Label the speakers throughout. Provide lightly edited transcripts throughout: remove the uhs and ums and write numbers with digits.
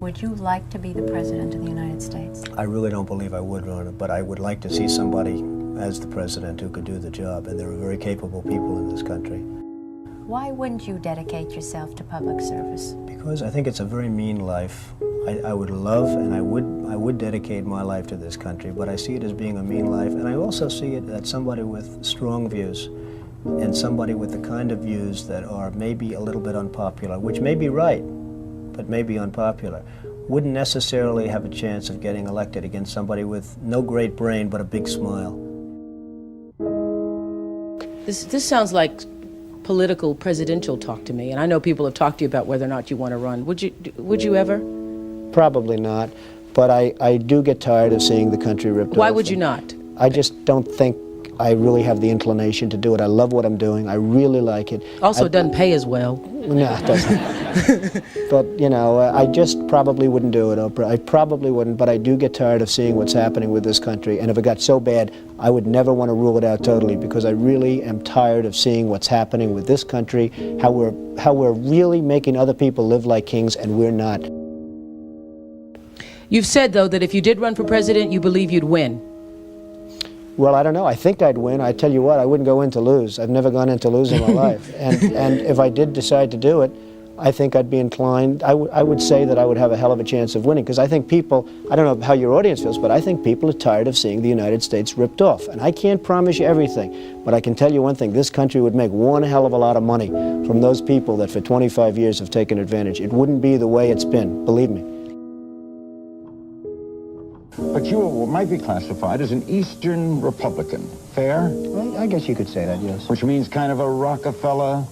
Speaker 1: Would you like to be the President of the United States?
Speaker 2: I really don't believe I would run it, but I would like to see somebody as the President who could do the job, and there are very capable people in this country.
Speaker 1: Why wouldn't you dedicate yourself to public service?
Speaker 2: Because I think it's a very mean life. I would love and I would dedicate my life to this country, but I see it as being a mean life, and I also see it as somebody with strong views and somebody with the kind of views that are maybe a little bit unpopular, which may be right, but may be unpopular, wouldn't necessarily have a chance of getting elected against somebody with no great brain but a big smile.
Speaker 3: This sounds like political presidential talk to me, and I know people have talked to you about whether or not you want to run. Would you ever?
Speaker 2: Probably not, but I do get tired of seeing the country ripped off.
Speaker 3: Why would you not?
Speaker 2: I just don't think I really have the inclination to do it. I love what I'm doing. I really like it.
Speaker 3: Also, it doesn't pay as well.
Speaker 2: No, it doesn't. But, you know, I just probably wouldn't do it, Oprah. I probably wouldn't, but I do get tired of seeing what's happening with this country. And if it got so bad, I would never want to rule it out totally, because I really am tired of seeing what's happening with this country, how we're really making other people live like kings, and we're not.
Speaker 3: You've said, though, that if you did run for president, you believe you'd win.
Speaker 2: Well, I don't know. I think I'd win. I tell you what, I wouldn't go in to lose. I've never gone in to lose in my life. And if I did decide to do it, I think I'd be inclined, I would say that I would have a hell of a chance of winning, because I think people, I don't know how your audience feels, but I think people are tired of seeing the United States ripped off. And I can't promise you everything, but I can tell you one thing: this country would make one hell of a lot of money from those people that for 25 years have taken advantage. It wouldn't be the way it's been, believe me.
Speaker 4: But you might be classified as an Eastern Republican. Fair?
Speaker 2: Well, I guess you could say that, yes.
Speaker 4: Which means kind of a Rockefeller,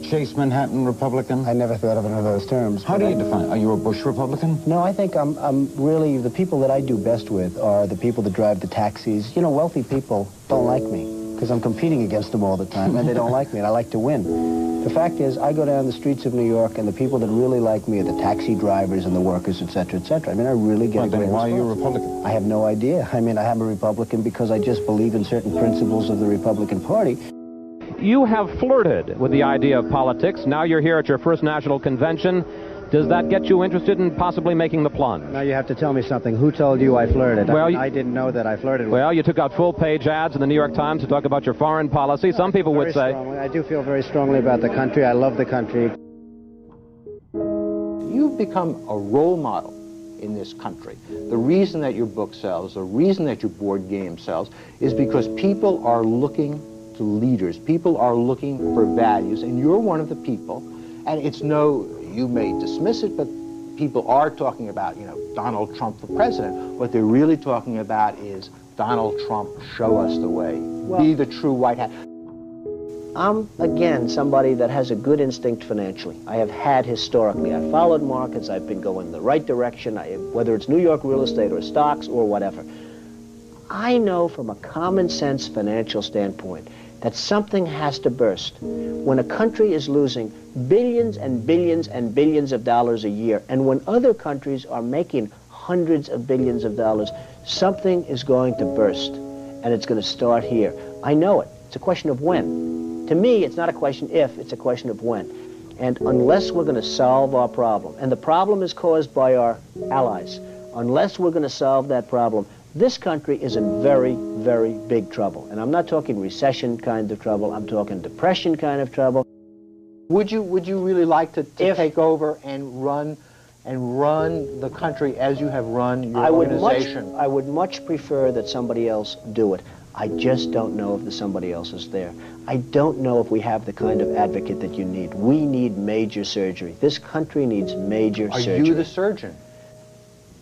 Speaker 4: Chase Manhattan Republican?
Speaker 2: I never thought of it in those terms.
Speaker 4: How do you define it? Are you a Bush Republican?
Speaker 2: No, I think I'm really, the people that I do best with are the people that drive the taxis. You know, wealthy people don't like me, because I'm competing against them all the time, and they don't like me, and I like to win. The fact is, I go down the streets of New York, and the people that really like me are the taxi drivers and the workers, etc., etc. I mean, I really get a great response.
Speaker 4: Why are you a Republican?
Speaker 2: I have no idea. I mean, I am a Republican because I just believe in certain principles of the Republican Party.
Speaker 5: You have flirted with the idea of politics. Now you're here at your first national convention. Does that get you interested in possibly making the plunge?
Speaker 6: Now you have to tell me something. Who told you I flirted?
Speaker 5: Well,
Speaker 6: I didn't know that I flirted with.
Speaker 5: Well, you took out full-page ads in the New York Times to talk about your foreign policy. Some people would say...
Speaker 6: I do feel very strongly about the country. I love the country.
Speaker 7: You've become a role model in this country. The reason that your book sells, the reason that your board game sells, is because people are looking to leaders. People are looking for values, and you're one of the people. And it's no... You may dismiss it, but people are talking about, you know, Donald Trump for president. What they're really talking about is Donald Trump, show us the way. Be the true white hat.
Speaker 8: I'm, again, somebody that has a good instinct financially. I have had historically. I've followed markets. I've been going in the right direction, whether it's New York real estate or stocks or whatever. I know from a common sense financial standpoint that something has to burst. When a country is losing billions and billions and billions of dollars a year, and when other countries are making hundreds of billions of dollars, something is going to burst, and it's going to start here. I know it. It's a question of when. To me, it's not a question if, it's a question of when. And unless we're going to solve our problem, and the problem is caused by our allies, unless we're going to solve that problem, this country is in very, very big trouble. And I'm not talking recession kind of trouble, I'm talking depression kind of trouble.
Speaker 7: Would you really like to take over and run the country as you have run your organization?
Speaker 8: I would much prefer that somebody else do it. I just don't know if the somebody else is there. I don't know if we have the kind of advocate that you need. We need major surgery. This country needs major surgery.
Speaker 7: Are you the surgeon?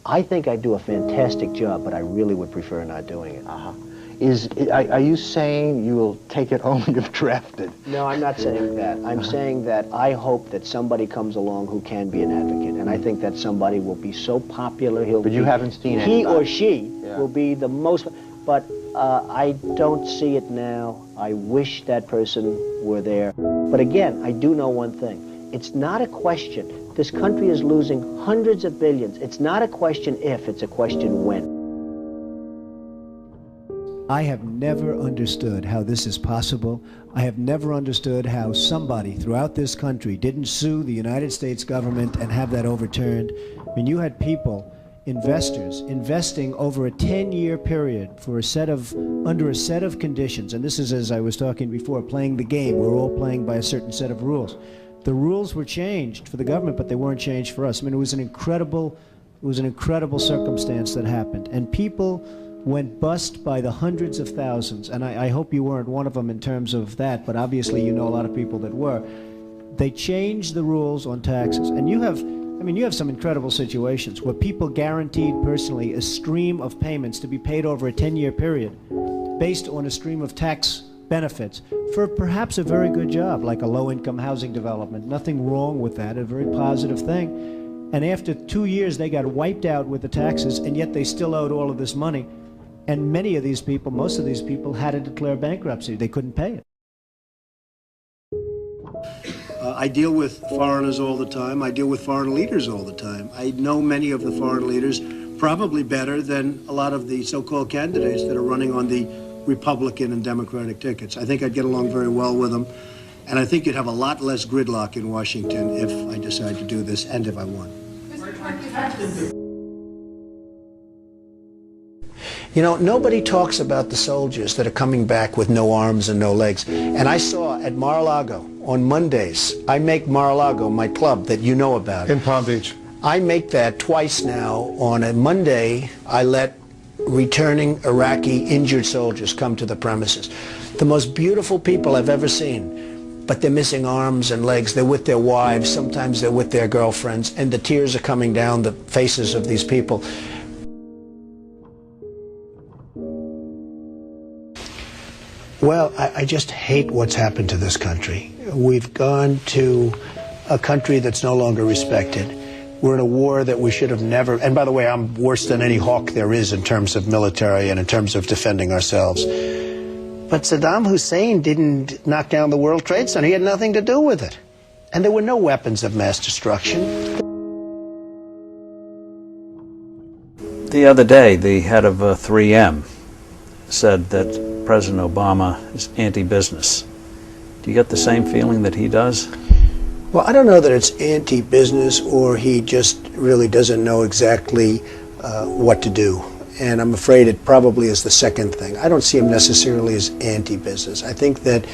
Speaker 8: I think I do a fantastic job, but I really would prefer not doing it.
Speaker 7: Are you saying you will take it only if drafted?
Speaker 8: No, I'm not saying that. I'm saying that I hope that somebody comes along who can be an advocate, and I think that somebody will be so popular,
Speaker 7: But you haven't seen
Speaker 8: he or she will be the most, but I don't see it now. I wish that person were there. But again, I do know one thing. It's not a question. This country is losing hundreds of billions. It's not a question if, it's a question when.
Speaker 2: I have never understood how this is possible. I have never understood how somebody throughout this country didn't sue the United States government and have that overturned. I mean, you had people, investors, investing over a 10-year period for under a set of conditions. And this is, as I was talking before, playing the game. We're all playing by a certain set of rules. The rules were changed for the government, but they weren't changed for us. I mean, it was an incredible circumstance that happened. And people went bust by the hundreds of thousands, and I hope you weren't one of them in terms of that, but obviously you know a lot of people that were. They changed the rules on taxes, and you have some incredible situations where people guaranteed personally a stream of payments to be paid over a 10-year period based on a stream of tax benefits for perhaps a very good job, like a low-income housing development. Nothing wrong with that, a very positive thing. And after 2 years, they got wiped out with the taxes, and yet they still owed all of this money. And many of these people, most of these people, had to declare bankruptcy. They couldn't pay it. I deal with foreigners all the time. I deal with foreign leaders all the time. I know many of the foreign leaders probably better than a lot of the so-called candidates that are running on the Republican and Democratic tickets. I think I'd get along very well with them. And I think you'd have a lot less gridlock in Washington if I decide to do this and if I won. You know, nobody talks about the soldiers that are coming back with no arms and no legs. And I saw at Mar-a-Lago on Mondays, I make Mar-a-Lago my club that you know about.
Speaker 9: In Palm Beach.
Speaker 2: I make that twice now. On a Monday, I let returning Iraqi injured soldiers come to the premises. The most beautiful people I've ever seen, but they're missing arms and legs. They're with their wives, sometimes they're with their girlfriends, and the tears are coming down the faces of these people. Well, I just hate what's happened to this country. We've gone to a country that's no longer respected. We're in a war that we should have never, and by the way, I'm worse than any hawk there is in terms of military and in terms of defending ourselves. But Saddam Hussein didn't knock down the World Trade Center. He had nothing to do with it. And there were no weapons of mass destruction.
Speaker 10: The other day, the head of 3M said that President Obama is anti-business. Do you get the same feeling that he does?
Speaker 2: Well, I don't know that it's anti-business or he just really doesn't know exactly what to do. And I'm afraid it probably is the second thing. I don't see him necessarily as anti-business. I think that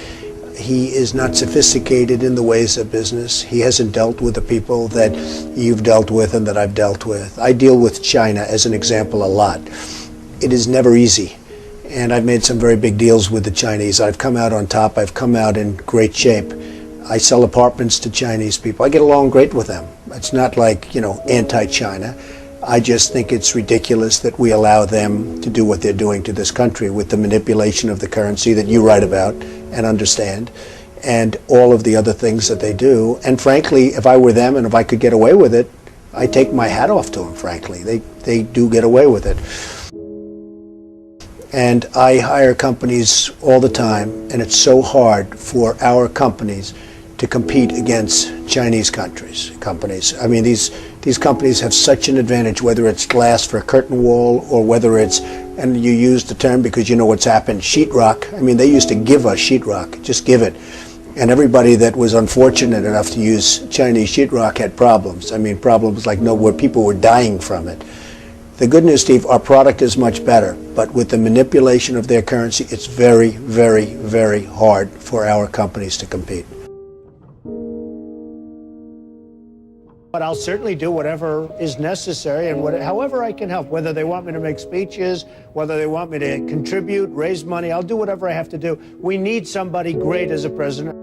Speaker 2: he is not sophisticated in the ways of business. He hasn't dealt with the people that you've dealt with and that I've dealt with. I deal with China, as an example, a lot. It is never easy. And I've made some very big deals with the Chinese. I've come out on top. I've come out in great shape. I sell apartments to Chinese people. I get along great with them. It's not like, you know, anti-China. I just think it's ridiculous that we allow them to do what they're doing to this country with the manipulation of the currency that you write about and understand, and all of the other things that they do. And frankly, if I were them and if I could get away with it, I take my hat off to them, frankly. They do get away with it. And I hire companies all the time, and it's so hard for our companies to compete against Chinese companies. I mean, these companies have such an advantage, whether it's glass for a curtain wall or whether it's, and you use the term because you know what's happened, sheetrock. I mean, they used to give us sheetrock, just give it. And everybody that was unfortunate enough to use Chinese sheetrock had problems. I mean, problems like where people were dying from it. The good news, Steve, our product is much better, but with the manipulation of their currency, it's very, very, very hard for our companies to compete. But I'll certainly do whatever is necessary and however I can help, whether they want me to make speeches, whether they want me to contribute, raise money, I'll do whatever I have to do. We need somebody great as a president.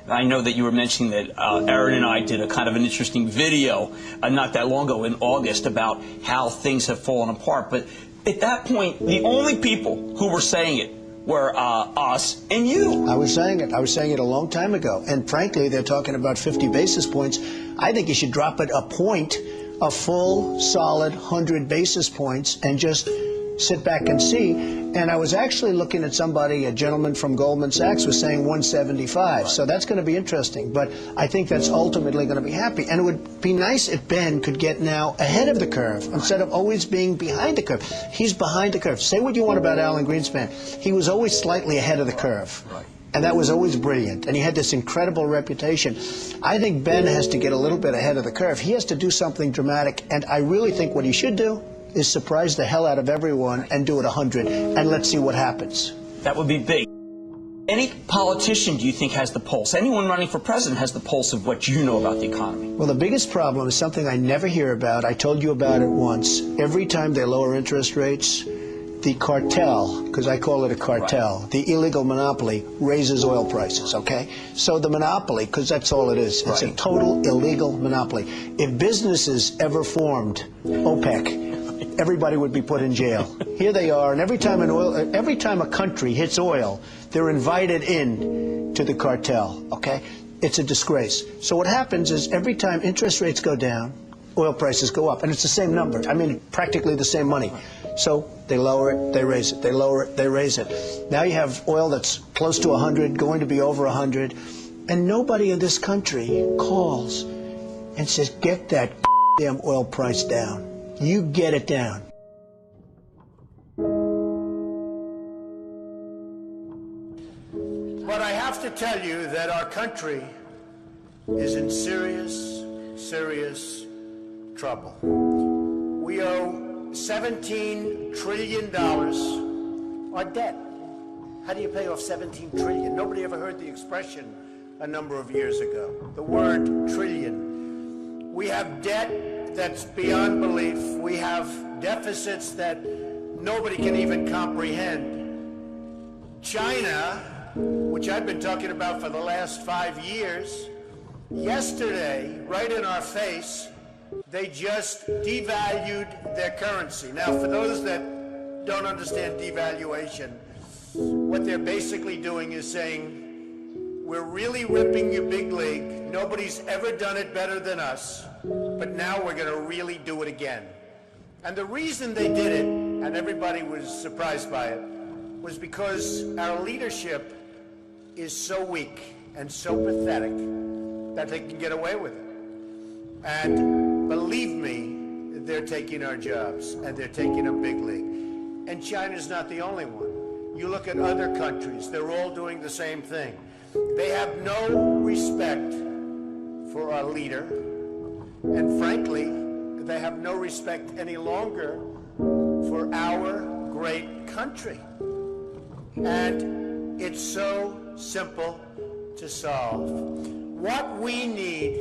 Speaker 11: I know that you were mentioning that Aaron and I did a kind of an interesting video not that long ago in August about how things have fallen apart. But at that point, the only people who were saying it were us and you. I was saying it a long time ago. And frankly, they're talking about 50 basis points. I think you should drop it a point, a full, solid 100 basis points, and just sit back and see.
Speaker 2: And I was actually looking at somebody, a gentleman from Goldman Sachs was saying 175. So that's going to be interesting. But I think that's ultimately going to be happy. And it would be nice if Ben could get now ahead of the curve instead of always being behind the curve. He's behind the curve. Say what you want about Alan Greenspan. He was always slightly ahead of the curve. And that was always brilliant. And he had this incredible reputation. I think Ben has to get a little bit ahead of the curve. He has to do something dramatic. And I really think what he should do is surprise the hell out of everyone and do it 100, and let's see what happens.
Speaker 11: That would be big. Any politician, do you think, has the pulse? Anyone running for president has the pulse of what you know about the economy?
Speaker 2: Well, the biggest problem is something I never hear about. I told you about it once. Every time they lower interest rates, the cartel, because I call it a cartel, the illegal monopoly, raises oil prices, okay? So the monopoly, because that's all it is, it's a total illegal monopoly. If businesses ever formed OPEC, everybody would be put in jail. Here they are, and every time a country hits oil, they're invited in to the cartel, okay? It's a disgrace. So what happens is every time interest rates go down, oil prices go up, and it's the same number. I mean, practically the same money. So they lower it, they raise it, they lower it, they raise it. Now you have oil that's close to 100, going to be over 100, and nobody in this country calls and says, get that damn oil price down. You get it down. But I have to tell you that our country is in serious, serious trouble. We owe $17 trillion our debt. How do you pay off $17 trillion? Nobody ever heard the expression a number of years ago. The word trillion. We have debt that's beyond belief. We have deficits that nobody can even comprehend. China, which I've been talking about for the last 5 years, yesterday, right in our face, they just devalued their currency. Now, for those that don't understand devaluation, what they're basically doing is saying, we're really ripping you big league. Nobody's ever done it better than us, but now we're going to really do it again. And the reason they did it, and everybody was surprised by it, was because our leadership is so weak and so pathetic that they can get away with it. And believe me, they're taking our jobs, and they're taking a big league. And China's not the only one. You look at other countries, they're all doing the same thing. They have no respect for our leader, and frankly, they have no respect any longer for our great country. And it's so simple to solve. What we need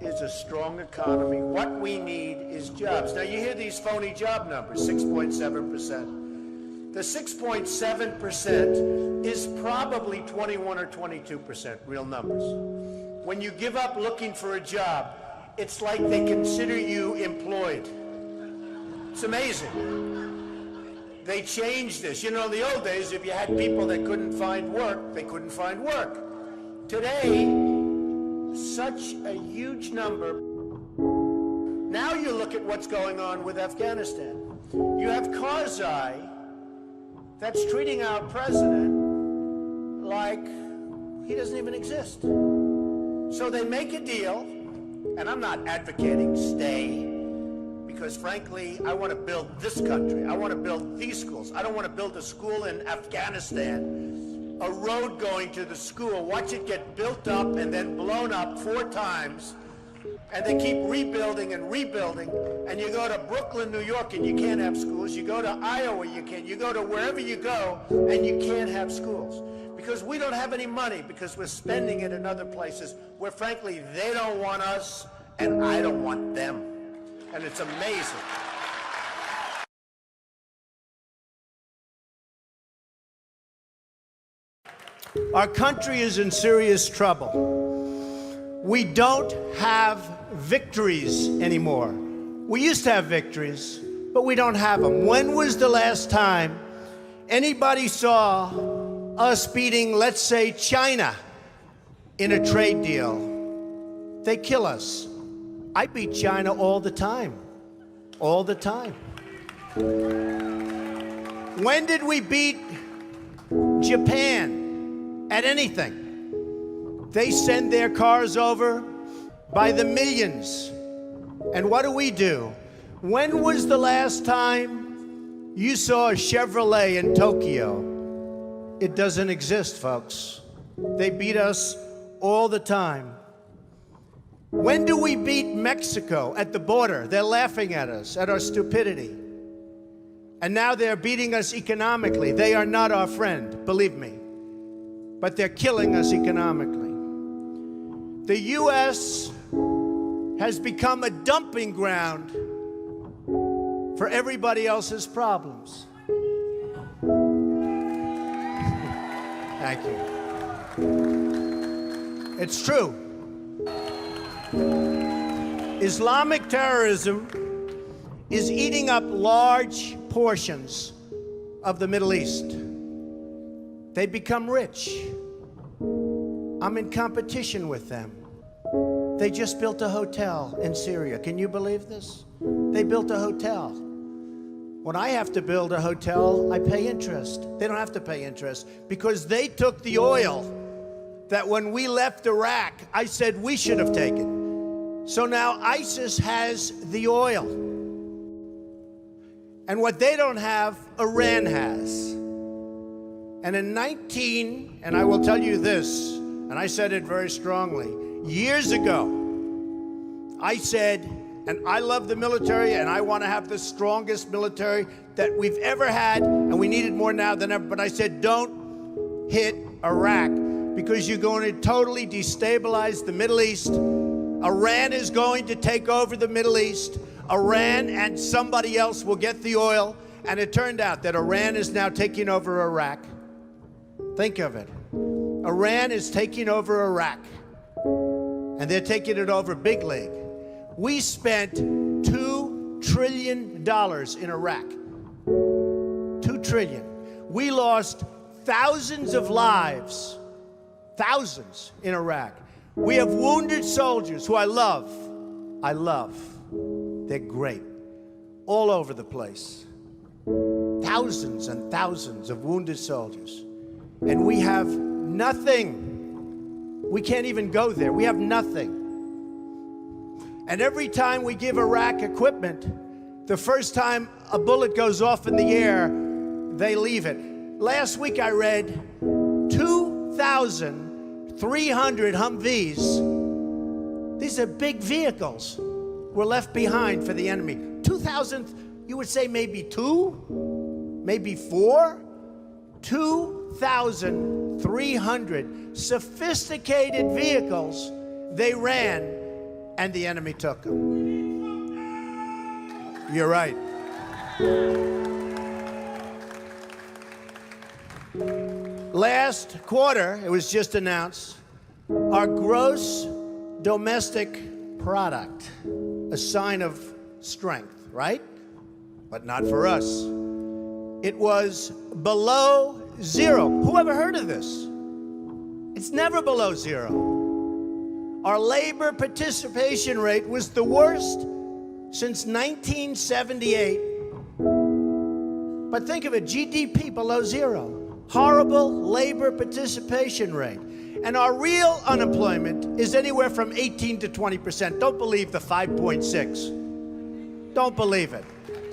Speaker 2: is a strong economy. What we need is jobs. Now, you hear these phony job numbers, 6.7%. The 6.7% is probably 21 or 22% real numbers. When you give up looking for a job, it's like they consider you employed. It's amazing. They changed this. You know, in the old days, if you had people that couldn't find work, they couldn't find work. Today, such a huge number. Now you look at what's going on with Afghanistan. You have Karzai that's treating our president like he doesn't even exist. So they make a deal, and I'm not advocating stay, because frankly, I want to build this country. I want to build these schools. I don't want to build a school in Afghanistan, a road going to the school, watch it get built up and then blown up 4 times, and they keep rebuilding and rebuilding, and you go to Brooklyn, New York, and you can't have schools. You go to Iowa, you can't. You go to wherever you go, and you can't have schools. Because we don't have any money, because we're spending it in other places where, frankly, they don't want us, and I don't want them. And it's amazing. Our country is in serious trouble. We don't have victories anymore. We used to have victories, but we don't have them. When was the last time anybody saw us beating, let's say, China in a trade deal? They kill us. I beat China all the time. All the time. When did we beat Japan at anything? They send their cars over by the millions. And what do? When was the last time you saw a Chevrolet in Tokyo? It doesn't exist, folks. They beat us all the time. When do we beat Mexico at the border? They're laughing at us, at our stupidity. And now they're beating us economically. They are not our friend, believe me. But they're killing us economically. The U.S. has become a dumping ground for everybody else's problems. Thank you. It's true. Islamic terrorism is eating up large portions of the Middle East. They become rich. I'm in competition with them. They just built a hotel in Syria. Can you believe this? They built a hotel. When I have to build a hotel, I pay interest. They don't have to pay interest because they took the oil that when we left Iraq, I said we should have taken. So now ISIS has the oil. And what they don't have, Iran has. And in and I will tell you this, and I said it very strongly, years ago, I said, and I love the military, and I want to have the strongest military that we've ever had, and we need it more now than ever, but I said, don't hit Iraq, because you're going to totally destabilize the Middle East. Iran is going to take over the Middle East. Iran and somebody else will get the oil, and it turned out that Iran is now taking over Iraq. Think of it. Iran is taking over Iraq, and they're taking it over big league. We spent $2 trillion in Iraq. $2 trillion. We lost thousands of lives, thousands in Iraq. We have wounded soldiers who I love. They're great. All over the place. Thousands and thousands of wounded soldiers. And we have nothing. We can't even go there. We have nothing. And every time we give Iraq equipment, the first time a bullet goes off in the air, they leave it. Last week I read 2,300 Humvees. These are big vehicles were left behind for the enemy. 2,000, you would say maybe 2, maybe 4. 2,300 sophisticated vehicles they ran, and the enemy took them. You're right. Last quarter, it was just announced, our gross domestic product, a sign of strength, right? But not for us. It was below zero. Who ever heard of this? It's never below zero. Our labor participation rate was the worst since 1978. But think of it, GDP below zero. Horrible labor participation rate. And our real unemployment is anywhere from 18 to 20%. Don't believe the 5.6. Don't believe it.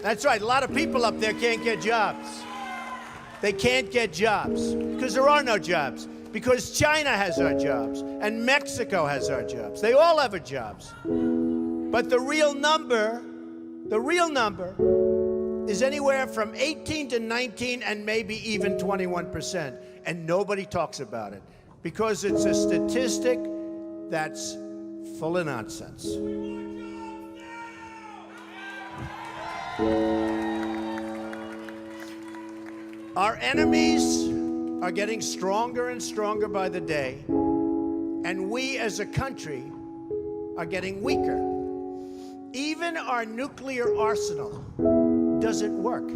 Speaker 2: That's right, a lot of people up there can't get jobs. They can't get jobs because there are no jobs. Because China has our jobs and Mexico has our jobs. They all have our jobs. But the real number is anywhere from 18 to 19 and maybe even 21%. And nobody talks about it because it's a statistic that's full of nonsense. Our enemies are getting stronger and stronger by the day, and we as a country are getting weaker. Even our nuclear arsenal doesn't work.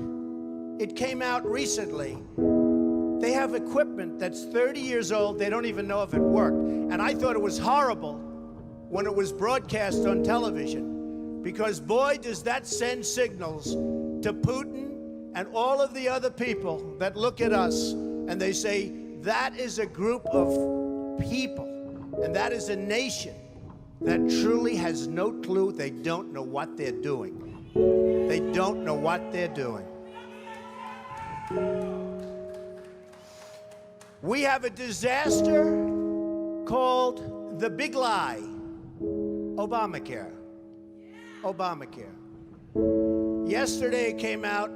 Speaker 2: It came out recently. They have equipment that's 30 years old. They don't even know if it worked. And I thought it was horrible when it was broadcast on television, because boy, does that send signals to Putin and all of the other people that look at us and they say, that is a group of people, and that is a nation that truly has no clue. They don't know what they're doing. They don't know what they're doing. We have a disaster called the big lie, Obamacare. Obamacare. Yesterday it came out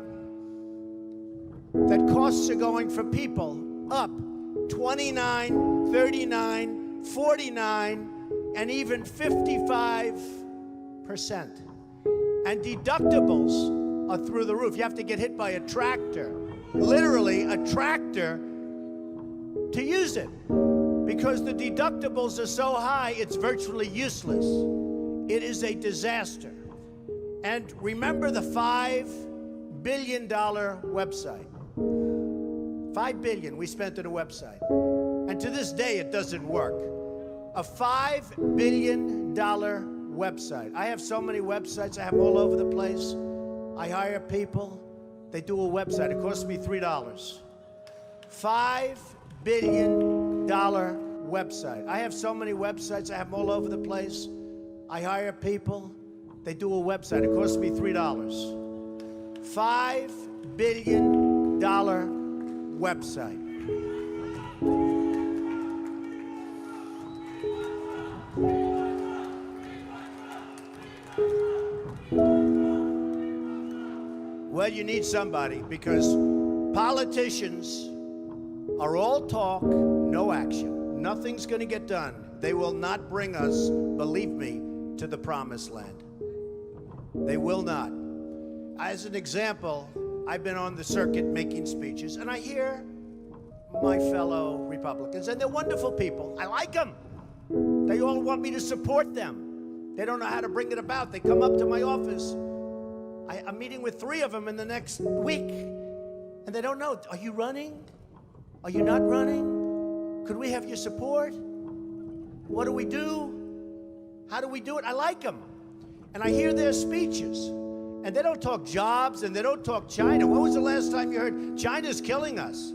Speaker 2: that costs are going for people up 29, 39, 49, and even 55%. And deductibles are through the roof. You have to get hit by a tractor, literally a tractor, to use it. Because the deductibles are so high, it's virtually useless. It is a disaster. And remember the $5 billion website. $5 billion we spent on a website. And to this day, it doesn't work. A $5 billion website. I have so many websites. I have them all over the place. I hire people. They do a website. It costs me $3. $5 billion website. I have so many websites. I have them all over the place. I hire people. They do a website. It costs me $3. $5 billion website. Well, you need somebody, because politicians are all talk, no action. Nothing's going to get done. They will not bring us, believe me, to the promised land. They will not. As an example, I've been on the circuit making speeches, and I hear my fellow Republicans, and they're wonderful people. I like them. They all want me to support them. They don't know how to bring it about. They come up to my office. I'm meeting with 3 of them in the next week, and they don't know. Are you running? Are you not running? Could we have your support? What do we do? How do we do it? I like them. And I hear their speeches. And they don't talk jobs, and they don't talk China. When was the last time you heard China's killing us?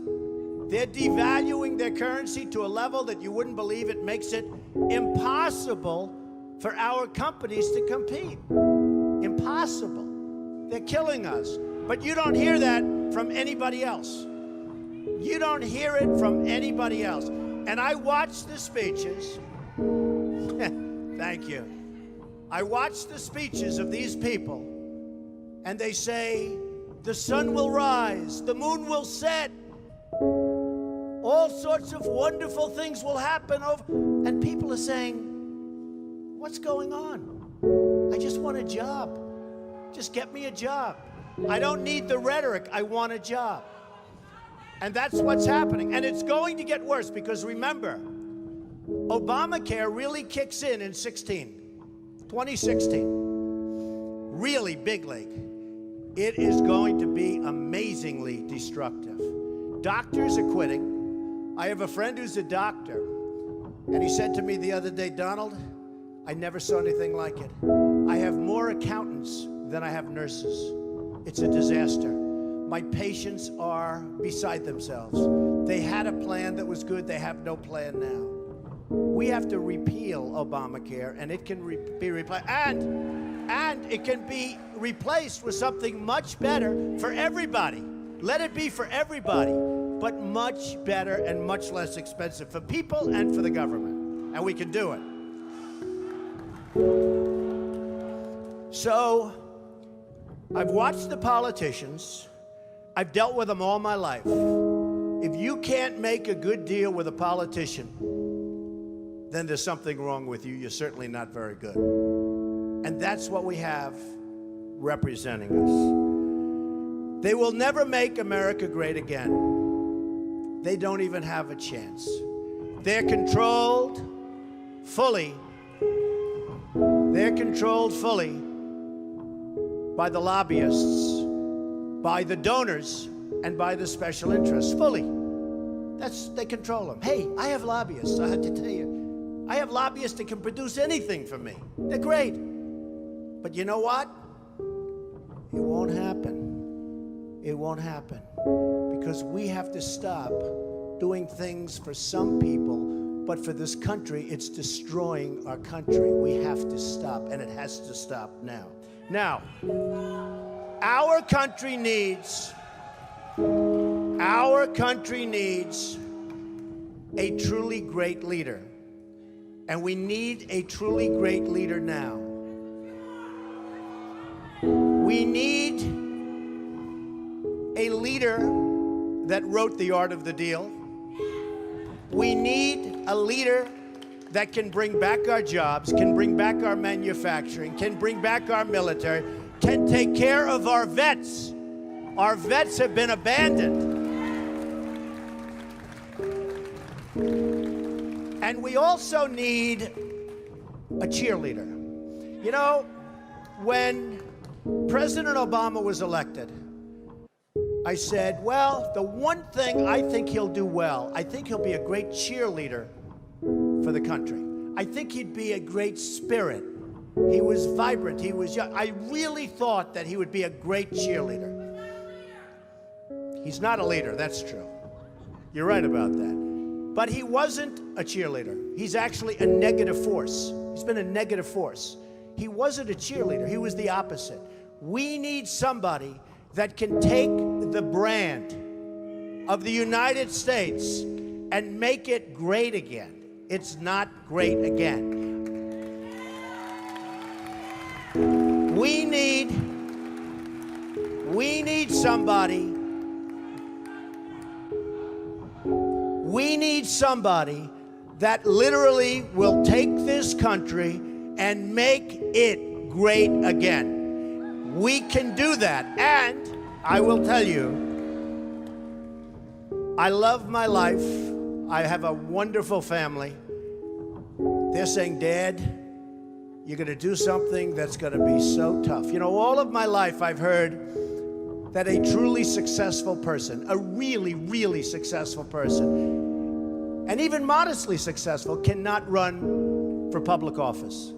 Speaker 2: They're devaluing their currency to a level that you wouldn't believe. It makes it impossible for our companies to compete. Impossible. They're killing us. But you don't hear that from anybody else. You don't hear it from anybody else. And I watch the speeches. Thank you. I watch the speeches of these people, and they say, the sun will rise, the moon will set, all sorts of wonderful things will happen. And people are saying, what's going on? I just want a job. Just get me a job. I don't need the rhetoric. I want a job. And that's what's happening. And it's going to get worse, because remember, Obamacare really kicks in 2016. Really big league. It is going to be amazingly destructive. Doctors are quitting. I have a friend who's a doctor, and he said to me the other day, Donald, I never saw anything like it. I have more accountants than I have nurses. It's a disaster. My patients are beside themselves. They had a plan that was good. They have no plan now. We have to repeal Obamacare, and it can be replaced. And it can be replaced with something much better for everybody. Let it be for everybody, but much better and much less expensive for people and for the government. And we can do it. So, I've watched the politicians. I've dealt with them all my life. If you can't make a good deal with a politician, then there's something wrong with you. You're certainly not very good. And that's what we have representing us. They will never make America great again. They don't even have a chance. They're controlled fully. They're controlled fully by the lobbyists, by the donors, and by the special interests, fully. They control them. Hey, I have lobbyists, I have to tell you. I have lobbyists that can produce anything for me. They're great. But you know what? It won't happen. It won't happen because we have to stop doing things for some people, but for this country, it's destroying our country. We have to stop, and it has to stop now. Now, our country needs a truly great leader, and we need a truly great leader now. We need a leader that wrote The Art of the Deal. We need a leader that can bring back our jobs, can bring back our manufacturing, can bring back our military, can take care of our vets. Our vets have been abandoned. And we also need a cheerleader. You know, when President Obama was elected, I said, well, the one thing I think he'll do well, I think he'll be a great cheerleader for the country. I think he'd be a great spirit. He was vibrant, he was young. I really thought that he would be a great cheerleader. He's not a leader, that's true. You're right about that. But he wasn't a cheerleader. He's actually a negative force. He's been a negative force. He wasn't a cheerleader, he was the opposite. We need somebody that can take the brand of the United States and make it great again. It's not great again. We need somebody that literally will take this country and make it great again. We can do that. And I will tell you, I love my life. I have a wonderful family. They're saying, Dad, you're going to do something that's going to be so tough. You know, all of my life I've heard that a truly successful person, a really, really successful person, and even modestly successful, cannot run for public office.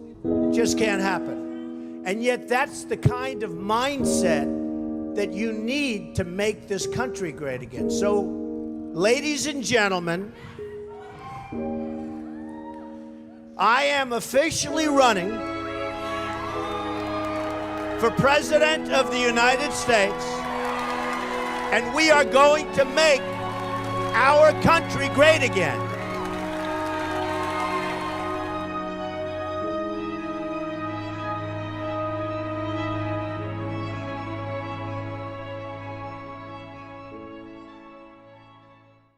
Speaker 2: Just can't happen. And yet that's the kind of mindset that you need to make this country great again. So, ladies and gentlemen, I am officially running for President of the United States, and we are going to make our country great again.